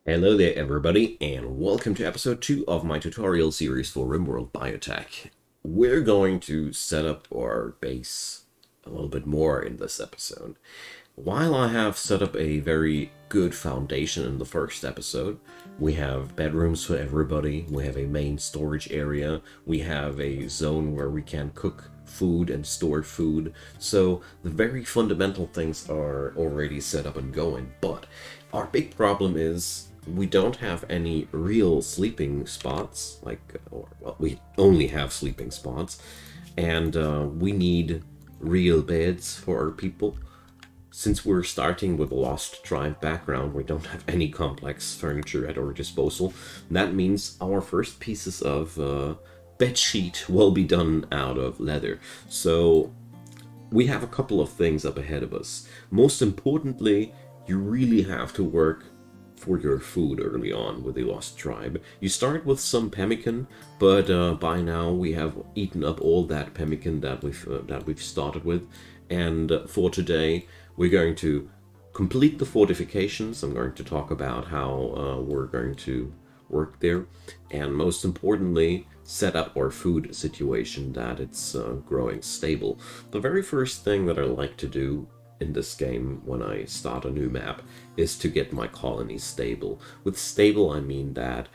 Hello there everybody, and welcome to episode 2 of my tutorial series for Rimworld Biotech. We're going to set up our base a little bit more in this episode. While I have set up a very good foundation in the first episode, we have bedrooms for everybody, we have a main storage area, we have a zone where we can cook food and store food, so the very fundamental things are already set up and going, but our big problem is we don't have any real sleeping spots, we only have sleeping spots, and we need real beds for our people. Since we're starting with a Lost Tribe background, we don't have any complex furniture at our disposal. That means our first pieces of bed sheet will be done out of leather. So we have a couple of things up ahead of us. Most importantly, you really have to work for your food early on with the Lost Tribe. You start with some pemmican, but by now we have eaten up all that pemmican that we've started with. And for today, we're going to complete the fortifications. I'm going to talk about how we're going to work there, and most importantly, set up our food situation that it's growing stable. The very first thing that I like to do in this game when I start a new map is to get my colony stable. With stable, I mean that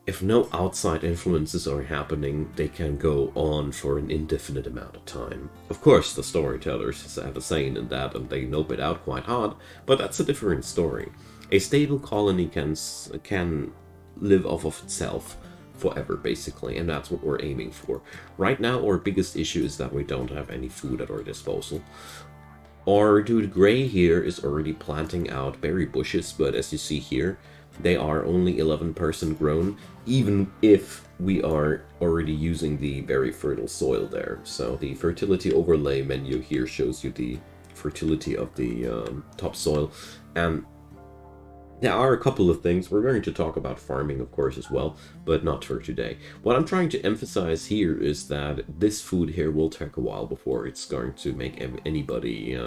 if no outside influences are happening, they can go on for an indefinite amount of time. Of course, the storytellers have a saying in that, and they nope it out quite hard, but that's a different story. A stable colony can live off of itself forever, basically, and that's what we're aiming for. Right now, our biggest issue is that we don't have any food at our disposal. Our dude Gray here is already planting out berry bushes, but as you see here, they are only 11% grown, even if we are already using the very fertile soil there. So the fertility overlay menu here shows you the fertility of the topsoil, and there are a couple of things. We're going to talk about farming, of course, as well, but not for today. What I'm trying to emphasize here is that this food here will take a while before it's going to make anybody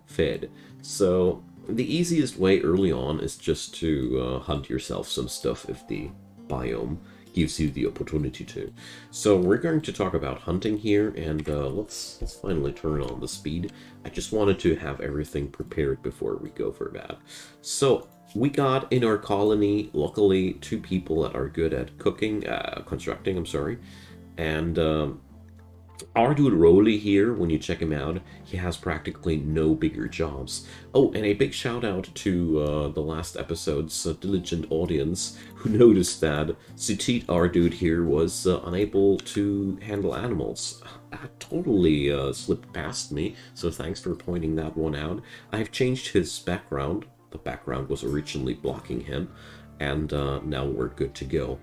fed. So the easiest way early on is just to hunt yourself some stuff if the biome gives you the opportunity to. So we're going to talk about hunting here, and let's finally turn on the speed. I just wanted to have everything prepared before we go for that. So we got in our colony, luckily, 2 people that are good at constructing, I'm sorry. And our dude Rolly here, when you check him out, he has practically no bigger jobs. Oh, and a big shout out to the last episode's diligent audience who noticed that Sutit, our dude here, was unable to handle animals. That totally slipped past me, so thanks for pointing that one out. I've changed his background. The background was originally blocking him, and now we're good to go.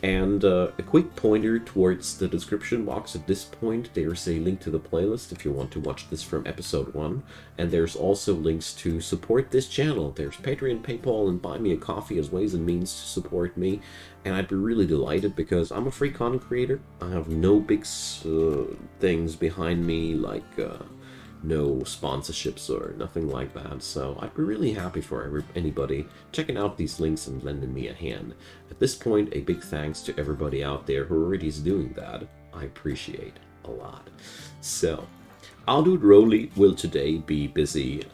And a quick pointer towards the description box at this point. There's a link to the playlist if you want to watch this from episode 1, and there's also links to support this channel. There's Patreon, PayPal, and Buy Me a Coffee as ways and means to support me, and I'd be really delighted because I'm a free content creator. I have no big things behind me, like no sponsorships or nothing like that, so I'd be really happy for anybody checking out these links and lending me a hand. At this point, a big thanks to everybody out there who already is doing that. I appreciate a lot. So, our dude Rolly will today be busy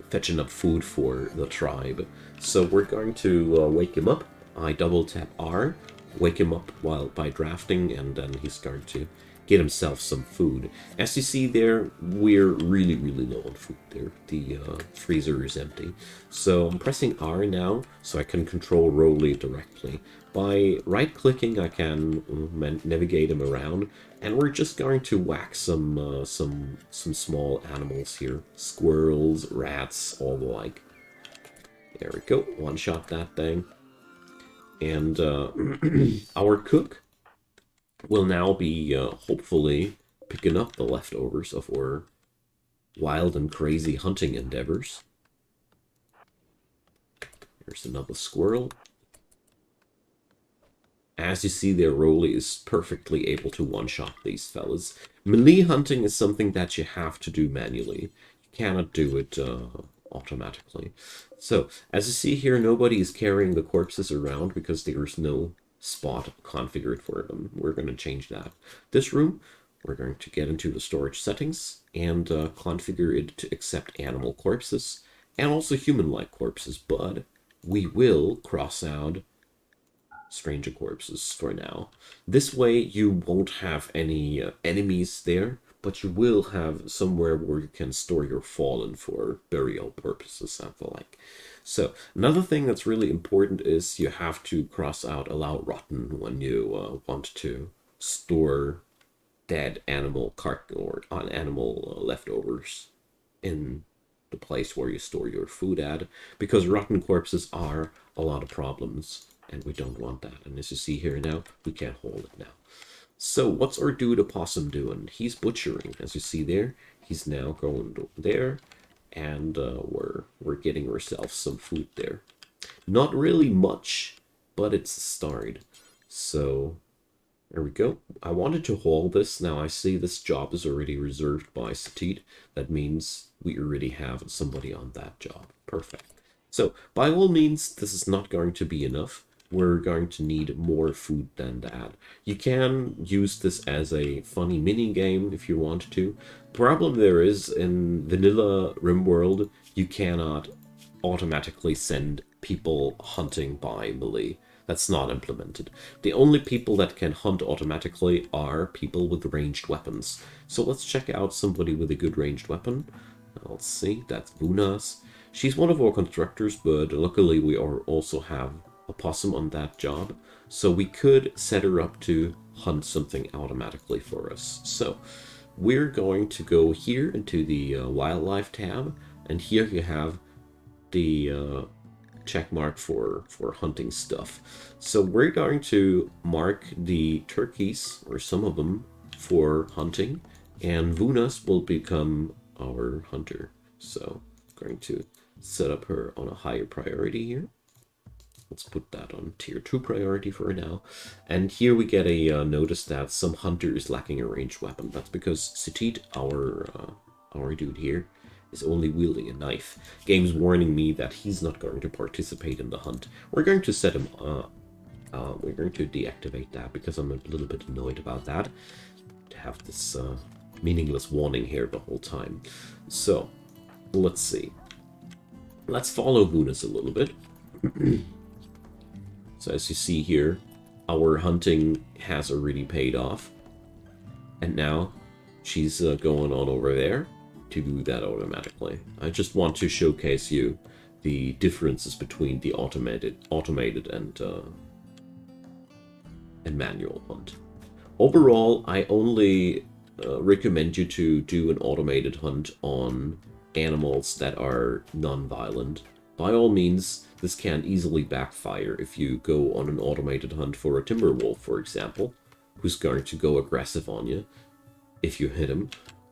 fetching up food for the tribe, so we're going to wake him up. I double tap R, wake him up by drafting, and then he's going to get himself some food. As you see there, we're really low on food there. The freezer is empty. So I'm pressing R now so I can control Rolly directly. By right-clicking, I can navigate him around, and we're just going to whack some small animals here. Squirrels, rats, all the like. There we go. One-shot that thing. And our cook will now be hopefully picking up the leftovers of our wild and crazy hunting endeavors. There's another squirrel. As you see there, Rolly is perfectly able to one-shot these fellas. Melee hunting is something that you have to do manually. You cannot do it automatically. So, as you see here, nobody is carrying the corpses around because there's no spot configured for them. We're going to change that. This room, we're going to get into the storage settings and configure it to accept animal corpses and also human-like corpses, but we will cross out stranger corpses for now. This way you won't have any enemies there, but you will have somewhere where you can store your fallen for burial purposes and the like. So another thing that's really important is you have to cross out allow rotten when you want to store dead animal or on animal leftovers in the place where you store your food at, because rotten corpses are a lot of problems and we don't want that. And as you see here now, we can't hold it now. So what's our dude opossum doing? He's butchering. As you see there, he's now going there, and we're getting ourselves some food there. Not really much, but it's a start. So there we go. I wanted to haul this. Now I see this job is already reserved by Satit. That means we already have somebody on that job. Perfect. So by all means, this is not going to be enough. We're going to need more food than that. You can use this as a funny mini game if you want to. The problem there is in vanilla Rimworld, you cannot automatically send people hunting by melee. That's not implemented. The only people that can hunt automatically are people with ranged weapons. So let's check out somebody with a good ranged weapon. Let's see, that's Vunas. She's one of our constructors, but luckily we also have a possum on that job, so we could set her up to hunt something automatically for us. So we're going to go here into the wildlife tab, and here you have the check mark for hunting stuff. So we're going to mark the turkeys, or some of them, for hunting, and Vunas will become our hunter. So I'm going to set up her on a higher priority here. Let's put that on tier 2 priority for now. And here we get a notice that some hunter is lacking a ranged weapon. That's because Satit, our dude here, is only wielding a knife. Game's warning me that he's not going to participate in the hunt. We're going to set him we're going to deactivate that because I'm a little bit annoyed about that. To have this meaningless warning here the whole time. So, let's see. Let's follow Vunas a little bit. So as you see here, our hunting has already paid off. And now she's going on over there to do that automatically. I just want to showcase you the differences between the automated and manual hunt. Overall, I only recommend you to do an automated hunt on animals that are non-violent. By all means, this can easily backfire if you go on an automated hunt for a timber wolf, for example, who's going to go aggressive on you if you hit him,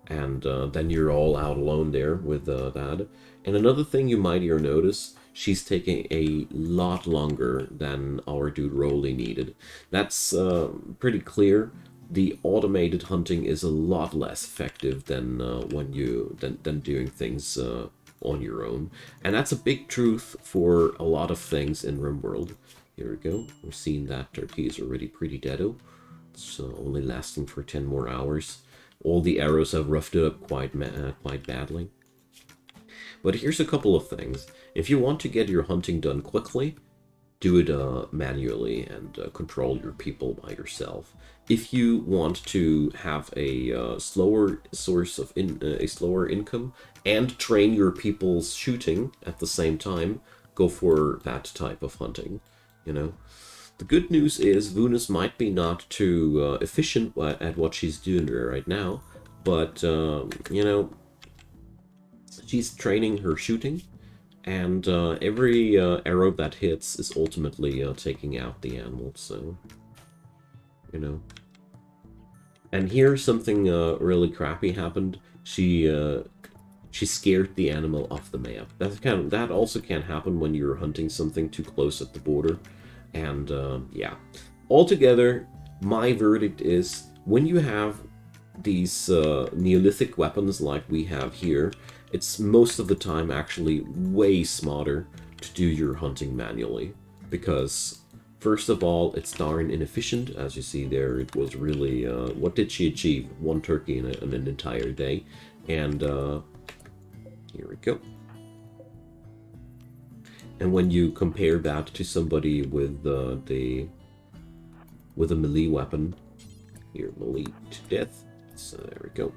and then you're all out alone there with that. And another thing you might here notice, she's taking a lot longer than our dude Rolly needed. That's pretty clear. The automated hunting is a lot less effective than than doing things on your own, and that's a big truth for a lot of things in Rimworld. Here we go. We're seeing that turkey is already pretty deado. It's only lasting for 10 more hours. All the arrows have roughed it up quite badly. But here's a couple of things. If you want to get your hunting done quickly, do it manually and control your people by yourself. If you want to have a slower source of a slower income and train your people's shooting at the same time, go for that type of hunting. You know, the good news is Vunas might be not too efficient at what she's doing right now, but you know, she's training her shooting. And every arrow that hits is ultimately taking out the animal, so, you know. And here something really crappy happened. She scared the animal off the map. That also can happen when you're hunting something too close at the border. And yeah. Altogether, my verdict is when you have these Neolithic weapons like we have here, It's most of the time actually way smarter to do your hunting manually, because first of all, it's darn inefficient. As you see there, it was really, what did she achieve? One turkey in an entire day. And here we go. And when you compare that to somebody with with a melee weapon, here, melee to death. So there we go.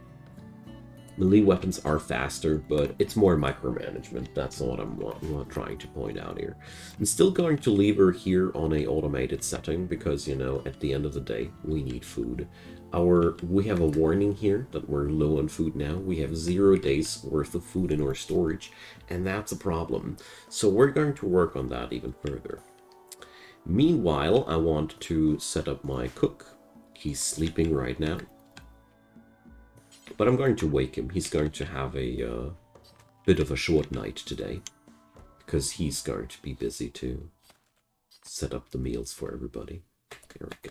Melee weapons are faster, but it's more micromanagement. That's what I'm trying to point out here. I'm still going to leave her here on a automated setting because, you know, at the end of the day, we need food. We have a warning here that we're low on food now. We have 0 days worth of food in our storage, and that's a problem. So we're going to work on that even further. Meanwhile, I want to set up my cook. He's sleeping right now. But I'm going to wake him. He's going to have a bit of a short night today, because he's going to be busy to set up the meals for everybody. There we go.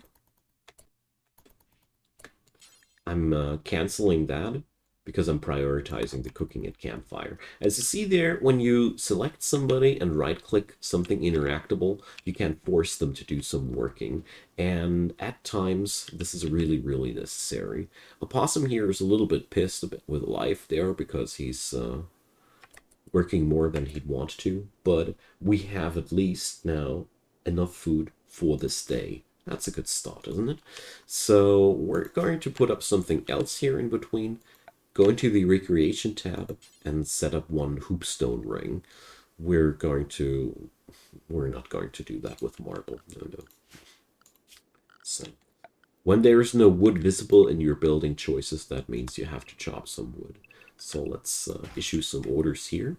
I'm canceling that because I'm prioritizing the cooking at campfire. As you see there, when you select somebody and right-click something interactable, you can force them to do some working. And at times, this is really, really necessary. Opossum here is a little bit pissed a bit with life there because he's working more than he'd want to. But we have at least now enough food for this day. That's a good start, isn't it? So we're going to put up something else here in between. Go into the Recreation tab and set up one hoopstone ring. We're not going to do that with marble. No. So, when there is no wood visible in your building choices, that means you have to chop some wood. So let's issue some orders here.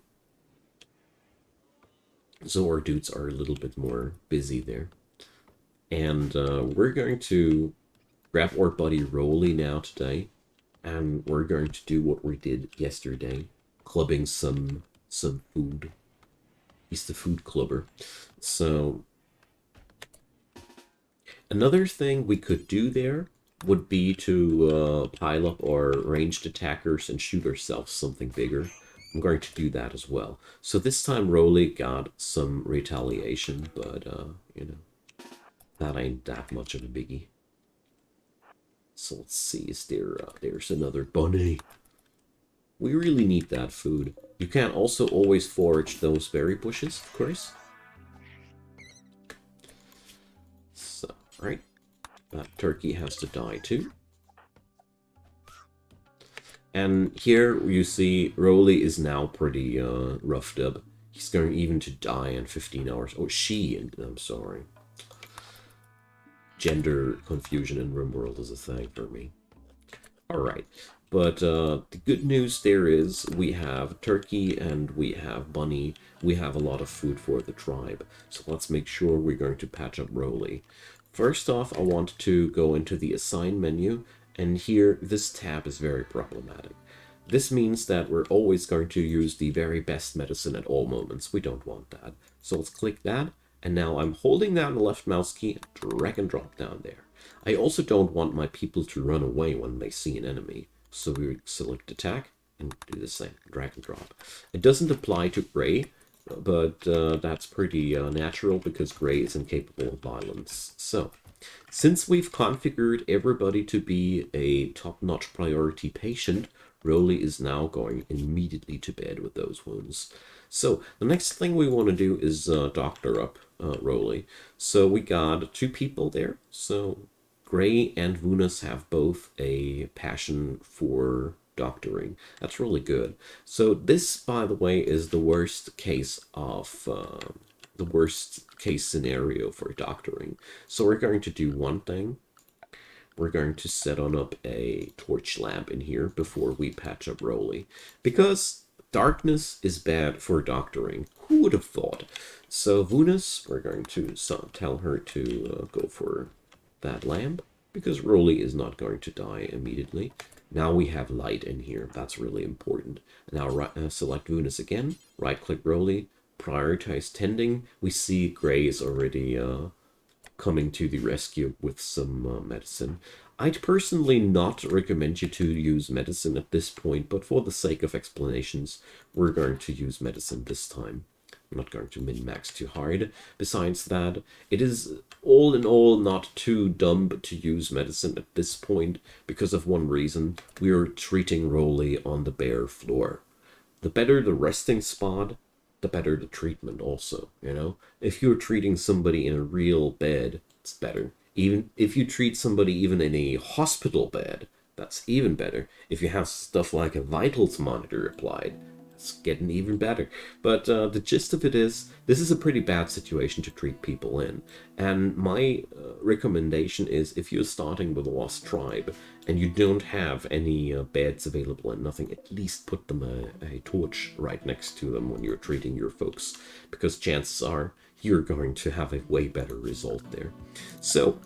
So our dudes are a little bit more busy there. And we're going to grab our buddy Rolly now today. And we're going to do what we did yesterday, clubbing some food. He's the food clubber. So another thing we could do there would be to pile up our ranged attackers and shoot ourselves something bigger. I'm going to do that as well. So this time Rolly got some retaliation, but you know, that ain't that much of a biggie. So let's see, is there, there's another bunny. We really need that food. You can also always forage those berry bushes, of course. So, right. That turkey has to die too. And here you see Rolly is now pretty roughed up. He's going even to die in 15 hours. Oh, I'm sorry. Gender confusion in Rimworld is a thing for me. Alright, but the good news there is we have turkey and we have bunny. We have a lot of food for the tribe. So let's make sure we're going to patch up Rolly. First off, I want to go into the assign menu, and here this tab is very problematic. This means that we're always going to use the very best medicine at all moments. We don't want that. So let's click that. And now I'm holding down the left mouse key and drag and drop down there. I also don't want my people to run away when they see an enemy. So we would select attack and do the same, drag and drop. It doesn't apply to Gray, but that's pretty natural because Gray is incapable of violence. So, since we've configured everybody to be a top-notch priority patient, Rolly is now going immediately to bed with those wounds. So the next thing we want to do is doctor up Rolly. So we got 2 people there. So Gray and Venus have both a passion for doctoring. That's really good. So this, by the way, is the worst case of the worst case scenario for doctoring. So we're going to do one thing. We're going to set on up a torch lamp in here before we patch up Rolly, because darkness is bad for doctoring. Who would have thought? So Venus, we're going to tell her to go for that lamp, because Rolly is not going to die immediately. Now we have light in here. That's really important. Now select Venus again, right-click Rolly, prioritize tending. We see Gray is already coming to the rescue with some medicine. I'd personally not recommend you to use medicine at this point, but for the sake of explanations, we're going to use medicine this time. I'm not going to min-max too hard. Besides that, it is all in all not too dumb to use medicine at this point because of one reason. We are treating Rolly on the bare floor. The better the resting spot, the better the treatment also, you know? If you're treating somebody in a real bed, it's better. Even if you treat somebody even in a hospital bed, that's even better. If you have stuff like a vitals monitor applied, it's getting even better. But the gist of it is, this is a pretty bad situation to treat people in. And my recommendation is, if you're starting with a lost tribe and you don't have any beds available and nothing, at least put them a torch right next to them when you're treating your folks, because chances are you're going to have a way better result there. So,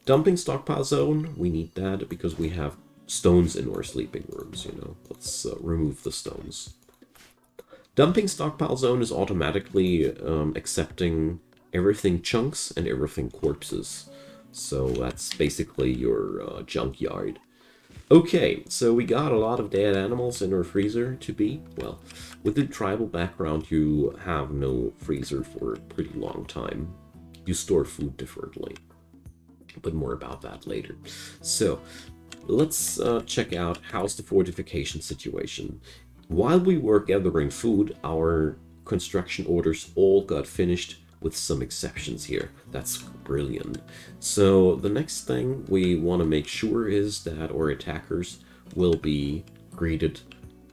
dumping stockpile zone, we need that because we have stones in our sleeping rooms, you know. Let's remove the stones. Dumping stockpile zone is automatically accepting everything chunks and everything corpses. So that's basically your junkyard. Okay, so we got a lot of dead animals in our freezer to be. Well, with the tribal background, you have no freezer for a pretty long time. You store food differently. But more about that later. So, let's check out how's the fortification situation. While we were gathering food, our construction orders all got finished with some exceptions here. That's brilliant. So the next thing we want to make sure is that our attackers will be greeted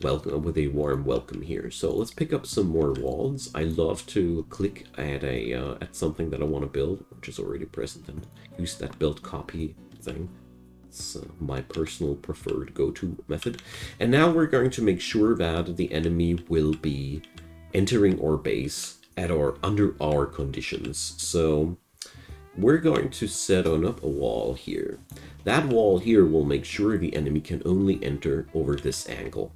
with a warm welcome here. So let's pick up some more walls. I love to click at something that I want to build, which is already present, and use that build copy thing. It's my personal preferred go-to method. And now we're going to make sure that the enemy will be entering our base under our conditions. So we're going to set on up a wall here. That wall here will make sure the enemy can only enter over this angle.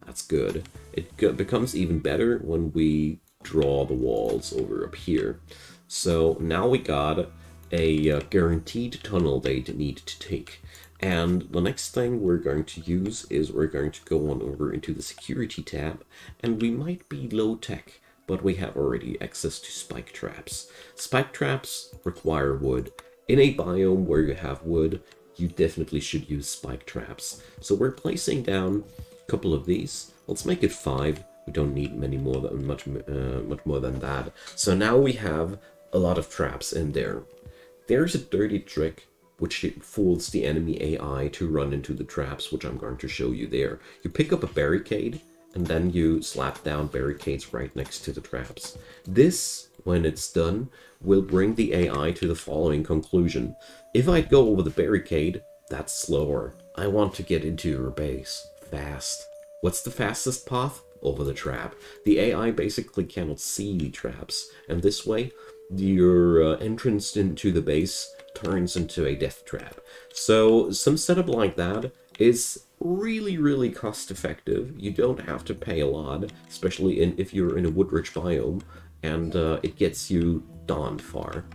That's good. It becomes even better when we draw the walls over up here. So now we got a guaranteed tunnel they need to take. And the next thing we're going to use is we're going to go on over into the security tab, and we might be low tech, but we have already access to spike traps. Spike traps require wood. In a biome where you have wood, you definitely should use spike traps. So we're placing down a couple of these. Let's make it 5. We don't need much more than that. So now we have a lot of traps in there. There's a dirty trick which fools the enemy AI to run into the traps, which I'm going to show you there. You pick up a barricade, and then you slap down barricades right next to the traps. This, when it's done, will bring the AI to the following conclusion. If I go over the barricade, that's slower. I want to get into your base fast. What's the fastest path? Over the trap. The AI basically cannot see the traps, and this way, your entrance into the base turns into a death trap. So some setup like that is really cost effective. You don't have to pay a lot, especially if you're in a wood-rich biome, and it gets you darn far.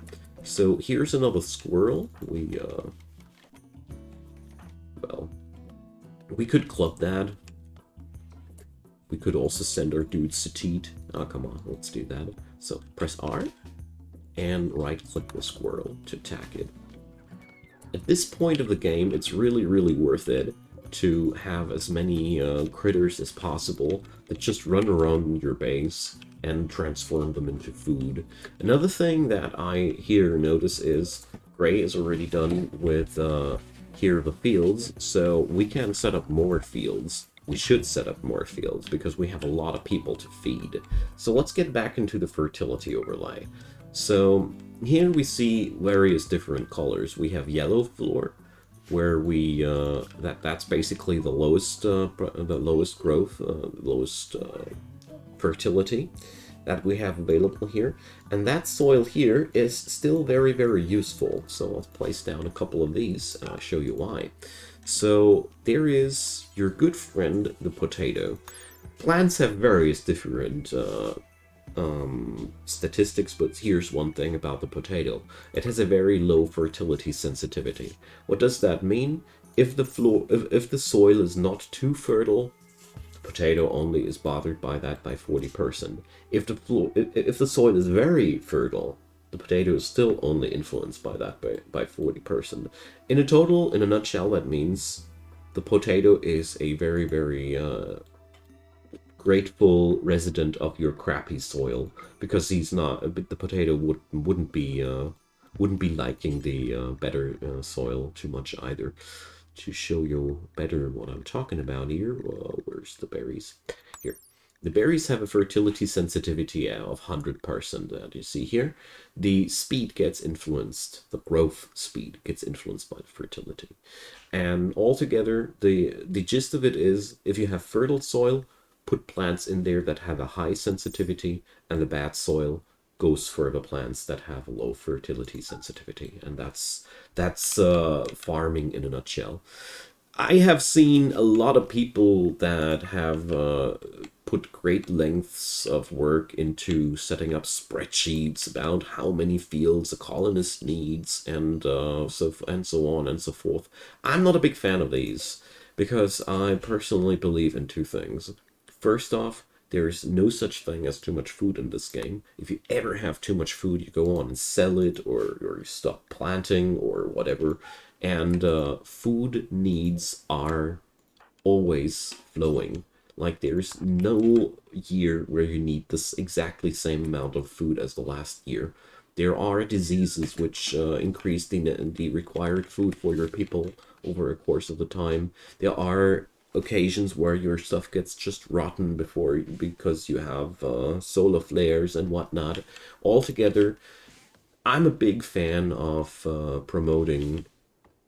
So here's another squirrel. Well, we could club that. We could also send our dude Satit. Oh, come on, let's do that. So press R and right-click the squirrel to attack it. At this point of the game, it's really worth it to have as many critters as possible that just run around your base and transform them into food. Another thing that I here notice is Gray is already done with here the fields, so we can set up more fields. We should set up more fields because we have a lot of people to feed. So let's get back into the fertility overlay. So here we see various different colors. We have yellow floor, where we that's basically the lowest growth, lowest fertility that we have available here, and that soil here is still very useful. So let's place down a couple of these, and I'll show you why. So there is your good friend, the potato. Plants have various different statistics, but here's one thing about the potato. It has a very low fertility sensitivity. What does that mean? If the soil is not too fertile, the potato only is bothered by that by 40%. If the soil is very fertile, the potato is still only influenced by that by 40%. In a nutshell, that means the potato is a very, very grateful resident of your crappy soil, because he's not the potato wouldn't be liking the better soil too much either. To show you better what I'm talking about here, where's the berries? Here. The berries have a fertility sensitivity of 100%. That you see here. The speed gets influenced, the growth speed gets influenced by the fertility. And altogether, the gist of it is, if you have fertile soil, put plants in there that have a high sensitivity, and the bad soil goes for the plants that have a low fertility sensitivity. And that's farming in a nutshell. I have seen a lot of people that have put great lengths of work into setting up spreadsheets about how many fields a colonist needs, and so on and so forth. I'm not a big fan of these, because I personally believe in two things. First off, there's no such thing as too much food in this game. If you ever have too much food, you go on and sell it, or you stop planting, or whatever. And food needs are always flowing. Like, there's no year where you need this exactly same amount of food as the last year. There are diseases which increase the required food for your people over a course of the time. There are occasions where your stuff gets just rotten because you have solar flares and whatnot. Altogether, I'm a big fan of promoting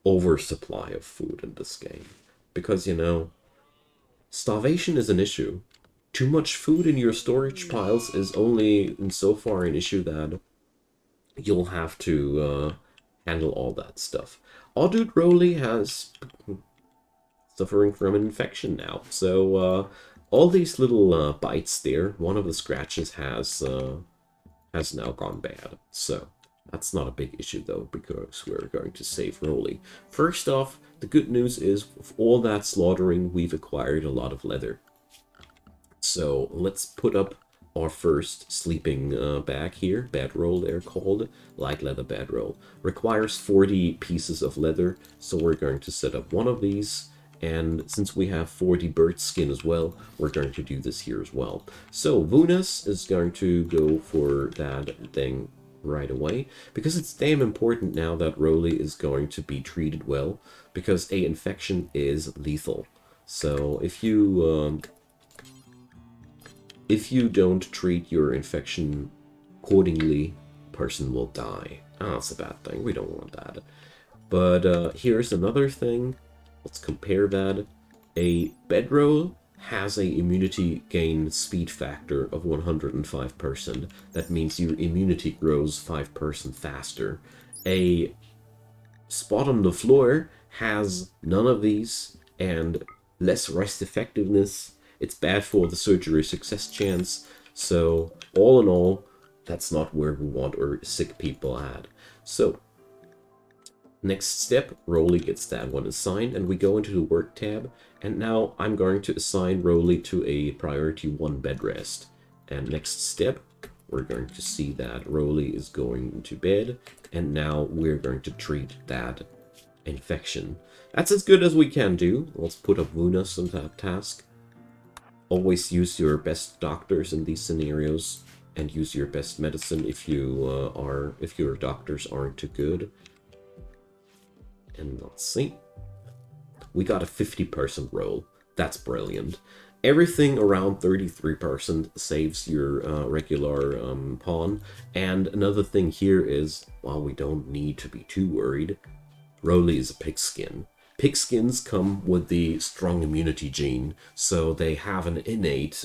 oversupply of food in this game, because starvation is an issue. Too much food in your storage piles is only insofar an issue that you'll have to handle all that stuff. Our dude Rowley has suffering from an infection now, so all these little bites there, one of the scratches has now gone bad. So that's not a big issue though, because we're going to save Rowley. First off, the good news is, with all that slaughtering, we've acquired a lot of leather. So let's put up our first sleeping bag here. Bedroll, they're called. Light leather bedroll. Requires 40 pieces of leather, so we're going to set up one of these. And since we have 40 bird skin as well, we're going to do this here as well. So Vunas is going to go for that thing right away, because it's damn important now that Rowley is going to be treated well, because a infection is lethal. So if you don't treat your infection accordingly, person will die. Ah, that's a bad thing. We don't want that. But here's another thing. Let's compare that. A bedroll has a immunity gain speed factor of 105%. That means your immunity grows 5% faster. A spot on the floor has none of these and less rest effectiveness. It's bad for the surgery success chance. So all in all, that's not where we want our sick people at. So next step, Rowley gets that one assigned, and we go into the work tab, and now I'm going to assign Rowley to a priority 1 bed rest. And next step, we're going to see that Rowley is going to bed, and now we're going to treat that infection. That's as good as we can do. Let's put up Vunas on that task. Always use your best doctors in these scenarios, and use your best medicine if your doctors aren't too good. And let's see. We got a 50% roll. That's brilliant. Everything around 33% saves your regular pawn. And another thing here is, while we don't need to be too worried, Rowley is a pigskin. Pigskins come with the strong immunity gene, so they have an innate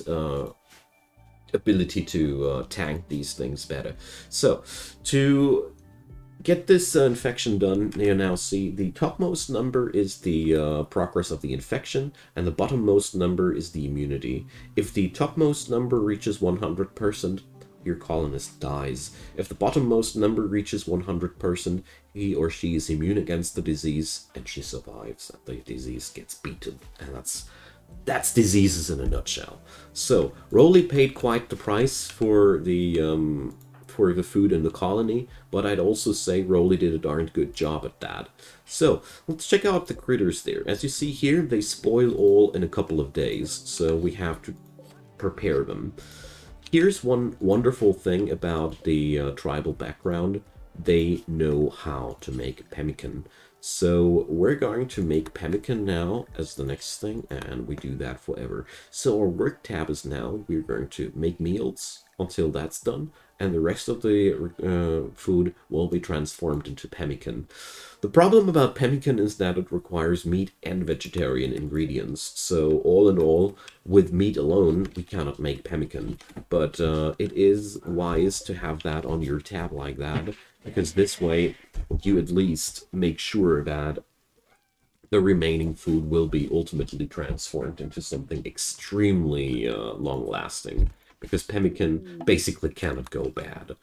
ability to tank these things better. So, to get this infection done, you now see the topmost number is the progress of the infection, and the bottommost number is the immunity. If the topmost number reaches 100%, your colonist dies. If the bottommost number reaches 100%, he or she is immune against the disease, and she survives. The disease gets beaten, and that's diseases in a nutshell. So Rowley paid quite the price for the food in the colony, but I'd also say Rowley did a darn good job at that. So let's check out the critters there. As you see here, they spoil all in a couple of days, so we have to prepare them. Here's one wonderful thing about the tribal background. They know how to make pemmican. So we're going to make pemmican now as the next thing, and we do that forever. So our work tab is now, we're going to make meals until that's done, and the rest of the food will be transformed into pemmican. The problem about pemmican is that it requires meat and vegetarian ingredients. So all in all, with meat alone, we cannot make pemmican. But it is wise to have that on your tab like that, because this way you at least make sure that the remaining food will be ultimately transformed into something extremely long-lasting, because pemmican basically cannot go bad.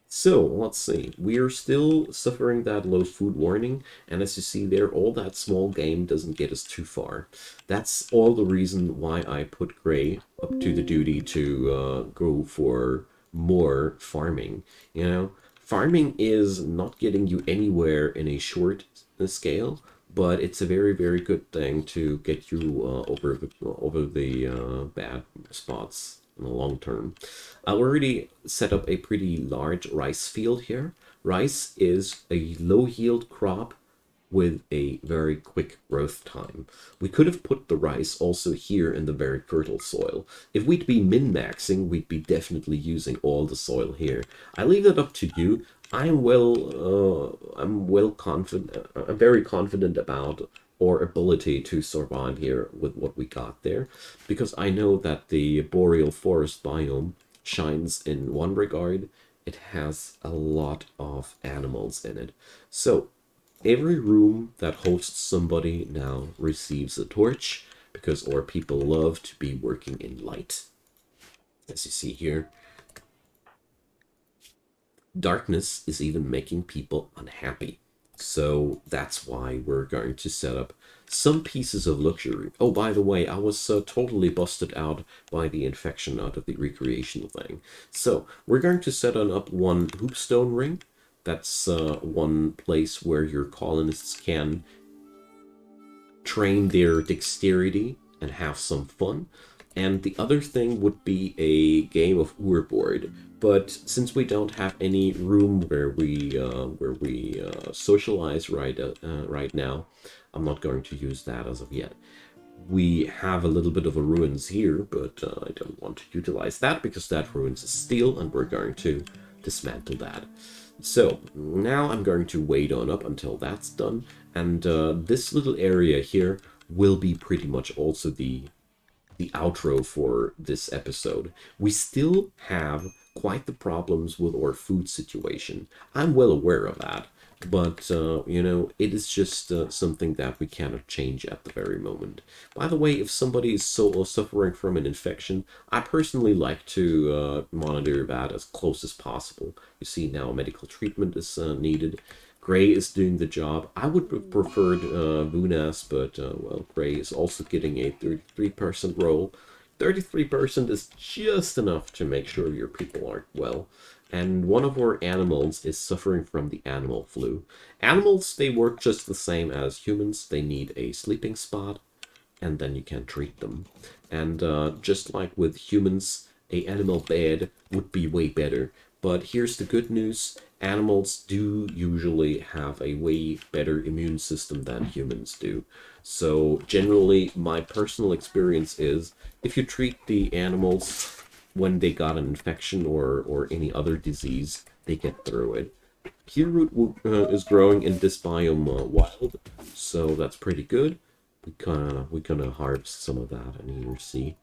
So, let's see. We are still suffering that low food warning, and as you see there, all that small game doesn't get us too far. That's all the reason why I put Gray up to the duty to go for more farming. You know, farming is not getting you anywhere in a short scale, but it's a very, very good thing to get you over the bad spots in the long term. I already set up a pretty large rice field here. Rice is a low yield crop with a very quick growth time. We could have put the rice also here in the very fertile soil. If we'd be min-maxing, we'd be definitely using all the soil here. I leave that up to you. I'm well confident. I'm very confident about our ability to survive here with what we got there, because I know that the boreal forest biome shines in one regard. It has a lot of animals in it. So every room that hosts somebody now receives a torch, because our people love to be working in light. As you see here, darkness is even making people unhappy. So that's why we're going to set up some pieces of luxury. Oh, by the way, I was totally busted out by the infection out of the recreational thing. So we're going to set on up one hoopstone ring. That's one place where your colonists can train their dexterity and have some fun. And the other thing would be a game of Urboard. But since we don't have any room where we socialize right now, I'm not going to use that as of yet. We have a little bit of a ruins here, but I don't want to utilize that because that ruins is steel, and we're going to dismantle that. So now I'm going to wait on up until that's done, and this little area here will be pretty much also the outro for this episode. We still have quite the problems with our food situation. I'm well aware of that, but you know, it is just something that we cannot change at the very moment. By the way, if somebody is suffering from an infection, I personally like to monitor that as close as possible. You see now medical treatment is needed. Gray is doing the job. I would have preferred Vunas, but well, Gray is also getting a 33% roll. 33% is just enough to make sure your people aren't well. And one of our animals is suffering from the animal flu. Animals, they work just the same as humans. They need a sleeping spot, and then you can treat them. And just like with humans, a animal bed would be way better. But here's the good news. Animals do usually have a way better immune system than humans do. So generally, my personal experience is if you treat the animals when they got an infection or any other disease, they get through it. Peerroot is growing in this biome wild, so that's pretty good. We gonna harvest some of that, and here see.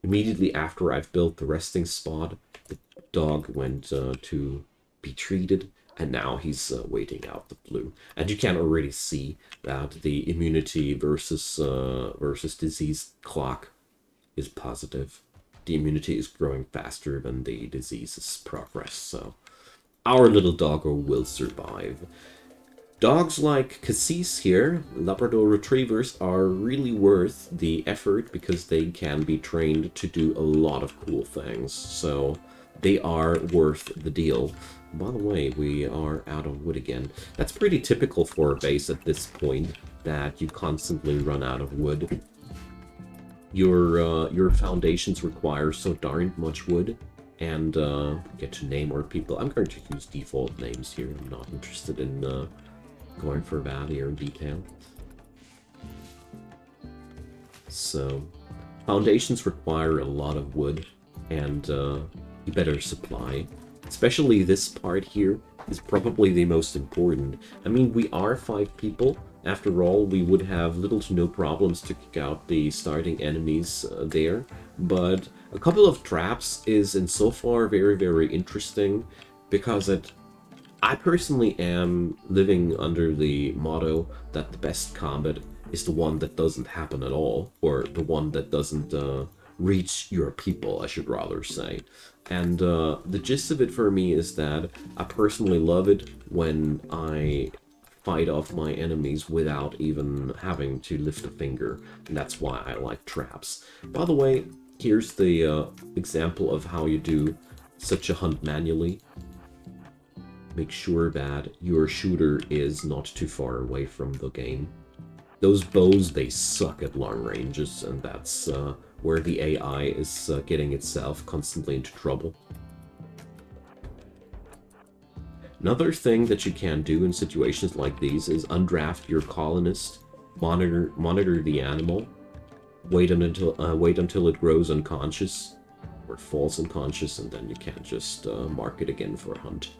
Immediately after I've built the resting spot, the dog went to be treated, and now he's waiting out the flu. And you can already see that the immunity versus disease clock is positive. the immunity is growing faster than the diseases progress, so our little doggo will survive. Dogs like Cassis here, Labrador Retrievers, are really worth the effort because they can be trained to do a lot of cool things. So they are worth the deal. By the way, we are out of wood again. That's pretty typical for a base at this point, that you constantly run out of wood. Your foundations require so darn much wood. And get to name our people. I'm going to use default names here. I'm not interested in going for that here in detail. So, foundations require a lot of wood and you better supply. Especially this part here is probably the most important. I mean, we are 5 people. After all, we would have little to no problems to kick out the starting enemies there. But a couple of traps is in so far very, very interesting because I personally am living under the motto that the best combat is the one that doesn't happen at all, or the one that doesn't reach your people, I should rather say. And the gist of it for me is that I personally love it when I fight off my enemies without even having to lift a finger, and that's why I like traps. By the way, here's the example of how you do such a hunt manually. Make sure that your shooter is not too far away from the game. Those bows, they suck at long ranges, and that's where the AI is getting itself constantly into trouble. Another thing that you can do in situations like these is undraft your colonist, monitor the animal, wait until it grows unconscious or falls unconscious, and then you can just mark it again for a hunt.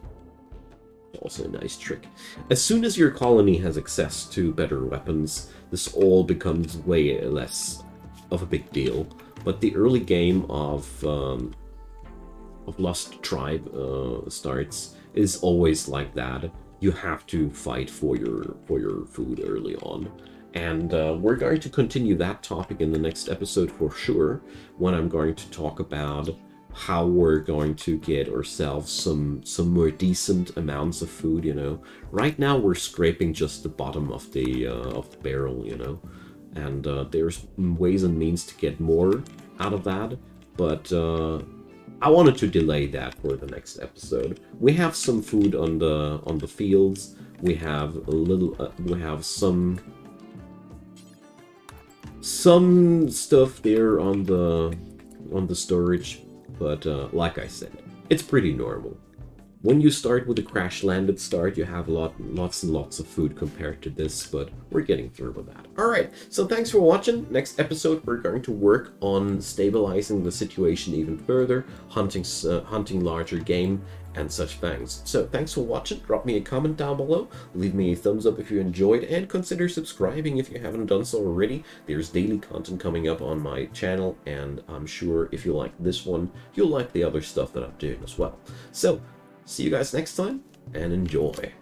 Also a nice trick. As soon as your colony has access to better weapons, this all becomes way less of a big deal. But the early game of Lost Tribe starts is always like that. You have to fight for your food early on. And we're going to continue that topic in the next episode for sure, when I'm going to talk about how we're going to get ourselves some more decent amounts of food, you know. Right now we're scraping just the bottom of the barrel, you know. And there's ways and means to get more out of that, but I wanted to delay that for the next episode. We have some food on the fields. We have a little. We have some stuff there on the storage, but like I said, it's pretty normal. When you start with a crash-landed start, you have lots and lots of food compared to this, but we're getting through with that. Alright, so thanks for watching. Next episode, we're going to work on stabilizing the situation even further, hunting larger game, and such things. So thanks for watching. Drop me a comment down below, leave me a thumbs up if you enjoyed, and consider subscribing if you haven't done so already. There's daily content coming up on my channel, and I'm sure if you like this one, you'll like the other stuff that I'm doing as well. So, see you guys next time, and enjoy.